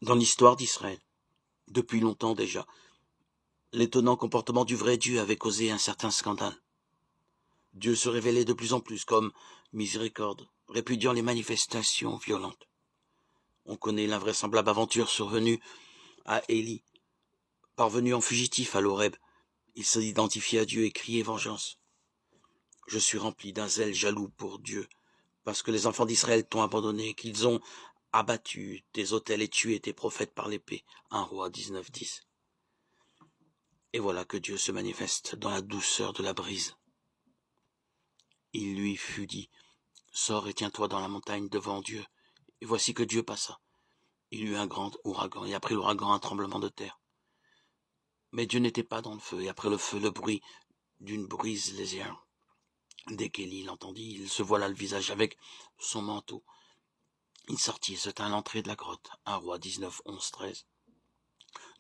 Dans l'histoire d'Israël, depuis longtemps déjà, l'étonnant comportement du vrai Dieu avait causé un certain scandale. Dieu se révélait de plus en plus comme miséricorde, répudiant les manifestations violentes. On connaît l'invraisemblable aventure survenue à Élie. Parvenu en fugitif à l'Horeb, il s'identifiait à Dieu et criait vengeance. Je suis rempli d'un zèle jaloux pour Dieu, parce que les enfants d'Israël t'ont abandonné, qu'ils ont abattu tes autels et tué tes prophètes par l'épée. 1 Roi 19:10. Et voilà que Dieu se manifeste dans la douceur de la brise. Il lui fut dit, sors et tiens-toi dans la montagne devant Dieu. Et voici que Dieu passa. Il y eut un grand ouragan, et après l'ouragan un tremblement de terre. Mais Dieu n'était pas dans le feu, et après le feu le bruit d'une brise légère. Dès qu'Élie l'entendit, il se voila le visage avec son manteau. Il sortit et se tint à l'entrée de la grotte. 1 Roi 19, 11, 13.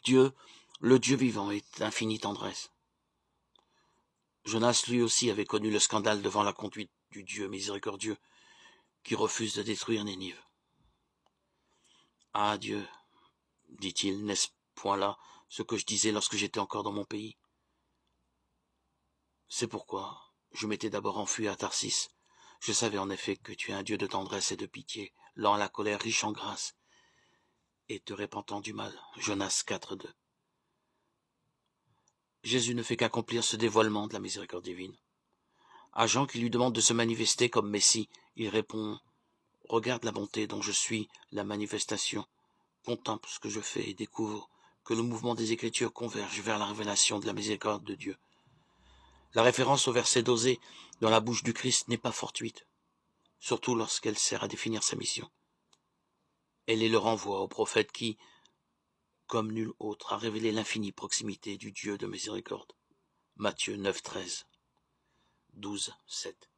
Dieu, le Dieu vivant, est d'infinie tendresse. Jonas lui aussi avait connu le scandale devant la conduite du Dieu miséricordieux qui refuse de détruire Nénive. Ah Dieu, dit-il, n'est-ce point là ce que je disais lorsque j'étais encore dans mon pays? C'est pourquoi je m'étais d'abord enfui à Tarsis. Je savais en effet que tu es un Dieu de tendresse et de pitié, lent à la colère, riche en grâce, et te repentant du mal. Jonas 4:2. Jésus ne fait qu'accomplir ce dévoilement de la miséricorde divine. À Jean qui lui demande de se manifester comme Messie, il répond « Regarde la bonté dont je suis la manifestation, contemple ce que je fais et découvre que le mouvement des Écritures converge vers la révélation de la miséricorde de Dieu. » La référence au verset d'Osée dans la bouche du Christ n'est pas fortuite, surtout lorsqu'elle sert à définir sa mission. Elle est le renvoi au prophète qui, comme nul autre, a révélé l'infinie proximité du Dieu de miséricorde. Matthieu 9, 13, 12, 7.